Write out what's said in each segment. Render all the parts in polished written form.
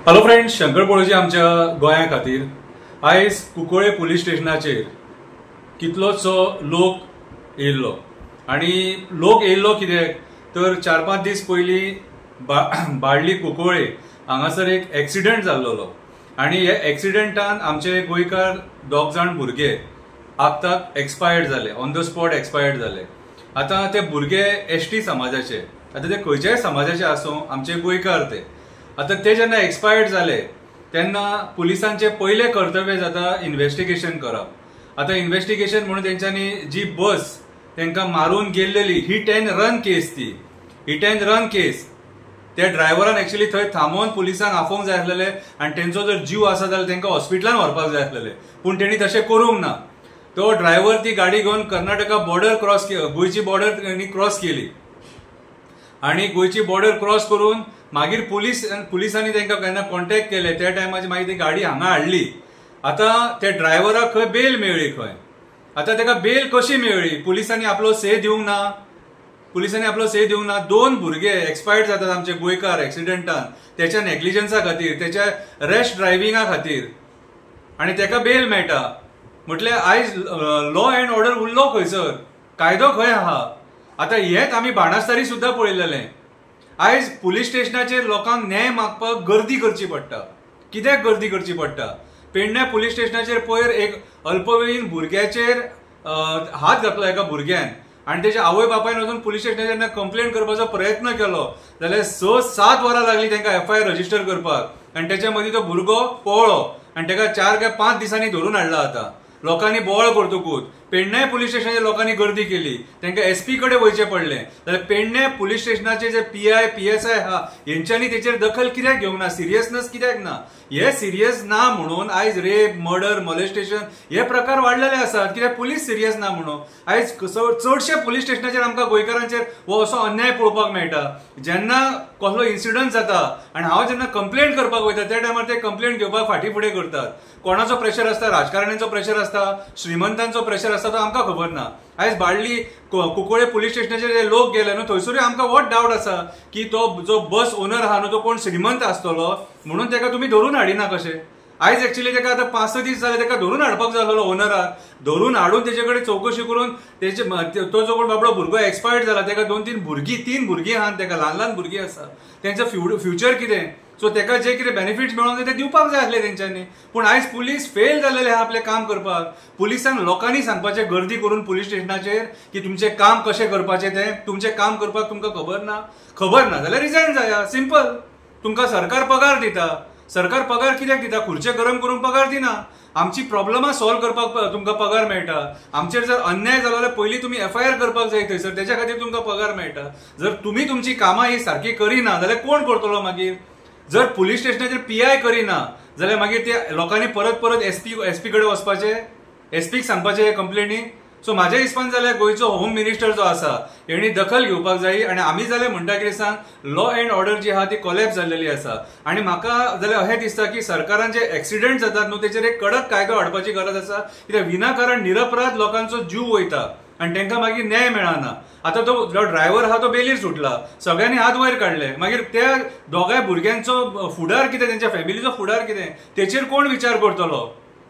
Hello friends, Shankar पळोवची आमच्या गोंया खातीर आयज कुंकळे पुलीस स्टेशनाचेर कितलोसो लोक येयल्लो आनी लोक येयल्लो कित्याक तर 4-5 दीस पयलीं बाळ्ळी कुंकळे हांगासर एक एक्सिडेंट जाल्लो आनी हे एक्सिडेंटान आमचे गोंयकार 2 जाण भुरगे आगताक एक्सपायर्ड जाले, ऑन द स्पॉट एक्सपायर्ड जाले। आता ते भुरगे एसटी समाजाचे, आता ते खंयच्याय समाजाचे आसूं, आमचे गोंयकार ते। आता ते जेन्ना एक्सपायर्ड जाले तेन्ना पुलिसांचे पहिले कर्तव्य जाता इन्व्हेस्टिगेशन करप। आता इन्व्हेस्टिगेशन म्हणून तेंच्यांनी जी बस तांकां मारून गेल्लेली हिट एंड रन केस, ती हिट एंड रन केस, त्या ड्रायव्हरान एक्चुअली थंय थांबोवन पुलिसांक आफोवंक जाय आसलेले आनी तेंचो जर जीव आसा जाल्यार तांकां हॉस्पिटलान व्हरपाक जाय आसलेले, पूण तेणी तशें करूंक ना। तो ड्रायव्हर ती गाडी घेवन कर्नाटका बॉर्डर क्रॉस, गोंयची बॉर्डर क्रॉस केली आणि गोंयची बॉर्डर क्रॉस करून मागीर पुलिसांनी तांकां केन्ना कॉन्टॅक्ट केले, त्या टायमाची मागीर ती गाडी हांगा हाडली। आता त्या ड्रायव्हराक खंय बेल मेळ्ळी खंय, आता ताका बेल कशी मेळ्ळी? पुलिसांनी आपलो से दिवंक ना, पुलिसांनी आपलो से दिवंक ना। 2 भुरगे एक्सपायर्ड जातात आमचे गोंयकार एक्सिडेंटान, त्याच्या नेग्लिजन्सा खातीर, त्याच्या रॅश ड्रायव्हिंगा खातीर, आनी ताका बेल मेळटा। म्हटल्यार आयज लॉ अँड ऑर्डर उरलो खंयसर, कायदो खंय आहा? आता हेच आमी बाणास्तारी सुद्धा पळयलेलें। आयज पुलीस स्टेशनाचेर लोकांक न्याय मागपाक गर्दी करची पडटा। कित्याक गर्दी करची पडटा? पेडण्या पुलीस स्टेशनाचेर पयर एक अल्पवयीन भुरग्याचेर हात घातलो एका भुरग्यान, आनी तेच्या आवय बापायन वचून पुलीस स्टेशनाचेर जेन्ना कंप्लेंट करपाचो प्रयत्न केलो जाल्यार 6-7 वरां लागली तांकां FIR रजिस्टर करपाक, आनी तेच्या मदीं तो भुरगो पळलो आनी ताका 4 काय 5 दिसांनी धरून हाडला। आता लोकांनी बोवाळ करतकूच पेडण्या पुलीस स्टेशनाचेर लोकांनी गर्दी केली, तांकां SP कडेन वयचें पडलें। जाल्यार पेडण्या पुलीस स्टेशनाचे जे PI PSI आहा हेंच्यांनी तेचेर दखल कित्याक घेवंक ना? सिरियसनेस कित्याक ना? हे सिरियस ना म्हणून आयज रेप, मर्डर, मॉलेस्टेशन हे प्रकार वाडलेले आसात, कित्याक पुलीस सिरियस ना म्हणून। आयज चडशे पुलीस स्टेशनाचेर आमकां गोंयकारांचेर हो असो अन्याय पळोवपाक मेळटा। जेन्ना कसलो इन्सिडंट जाता आनी हांव जेन्ना कंप्लेंट करपाक वयता त्या टायमार ते कंप्लेंट घेवपाक फाटीं फुडें करतात। कोणाचो प्रेशर आसता? राजकारण्यांचो प्रेशर आसता, श्रीमंतांचो प्रेशर आसता, तो आमकां खबर ना। आयज बाळ्ळी कुंकळे पुलीस स्टेशनाचेर जे लोक गेले न्हू, थंयसरूय आमकां वॉट डावट आसा की तो जो बस ओनर आहा न्हू तो कोण श्रीमंत आसतलो म्हणून ताका तुमी धरून हाडिना कशें? आयज एक्चुअली ताका आतां 5-6 दीस जाले ताका धरून हाडपाक जाय आसलो ओनराक, धरून हाडून तेचे कडेन चौकशी करून तो जो कोण बाबडो भुरगो एक्सपायर्ड जाला ताका 2-3 भुरगीं आहात, ताका ल्हान भुरगीं आसा, तेंचो फ्युचर कितें? सो ताका जे कितें बेनिफिट्स मेळोंक ते दिवपाक जाय आसले तेंच्यांनी, पूण आयज पुलीस फेल जाल्लेले आहा आपलें काम करपाक। पुलिसांक लोकांनी सांगपाचें गर्दी करून पुलीस स्टेशनाचेर की तुमचें काम कशें करपाचें तें, तुमचें काम करपाक तुमकां खबर ना जाल्यार रिजायन जाया, सिंपल। तुमकां सरकार पगार दिता, सरकार पगार कित्याक दिता? खुर्चे गरम करून पगार दिना, आमची प्रॉब्लमां सॉल्व करपाक तुमकां पगार मेळटा। आमचेर जर अन्याय जालो जाल्यार पयलीं तुमी FIR करपाक जाय थंयसर, तेच्या खातीर तुमकां पगार मेळटा। जर तुमी तुमची कामां ही सारकी करिना जाल्यार कोण करतलो मागीर? जर पुलीस स्टेशनाचेर PI करिना जाल्यार मागीर ते लोकांनी परत SP कडेन वचपाचें, SPक सांगपाचें कंप्लेनी। सो म्हाज्या हिसपान जाल्यार गोंयचो होम मिनिस्टर जो आसा हेणी दखल घेवपाक जाय, आनी आमी जाल्यार म्हणटा कितें सांग, लॉ अँड ऑर्डर जी आहा ती कोलॅप्स जाल्लेली आसा। आनी म्हाका जाल्यार अशें दिसता की सरकारान जे एक्सिडेंट जातात न्हू तेचेर एक कडक कायदो हाडपाची गरज आसा, कित्याक विनाकारण निरपराध लोकांचो जीव वयता आनी तांकां मागीर न्याय मेळना। आता तो जो ड्रायव्हर आहा तो बेलीर सुटला, सगळ्यांनी हात वयर काडले, मागीर त्या दोगांय भुरग्यांचो फुडार कितें, तेंच्या फॅमिलीचो फुडार कितें, तेचेर कोण विचार करतलो?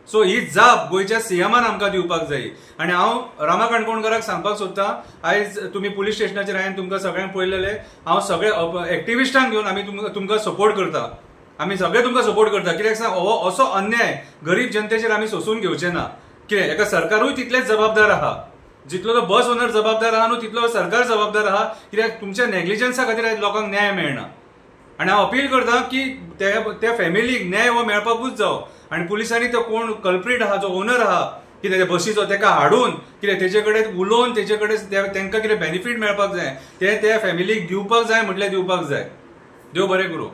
सो ही जाप गोंयच्या CMान आमकां दिवपाक जाय। आनी हांव रामा काणकोणकाराक सांगपाक सोदतां, आयज तुमी पुलीस स्टेशनाचेर हांवें तुमकां सगळ्यांक पळयलेले, हांव सगळे एक्टिविस्टांक घेवन आमी तुमकां सपोर्ट करता, आमी सगळे तुमकां सपोर्ट करता। कित्याक सांग, हो असो अन्याय गरीब जनतेचेर आमी सोंसून घेवचे ना। कितें हेका सरकारूय तितलेच जबाबदार आहा, जितलो तो बस ओनर जबाबदार आहा न्हू तितलो सरकार जबाबदार आहा, कित्याक तुमच्या नेग्लिजन्सा खातीर आयज लोकांक न्याय मेळना। आनी हांव अपील करता की त्या फॅमिलीक न्याय हो मेळपाकूच जावो, आनी पुलिसांनी तो कोण कल्प्रीट आहा, जो ओनर आहा कितें बसीचो, ताका हाडून कितें तेचे कडेन उलोवन तेचे कडेन तांकां कितें बेनिफीट मेळपाक जाय ते त्या फॅमिलीक दिवपाक जाय, म्हटल्यार दिवपाक जाय। देव बरें करूं।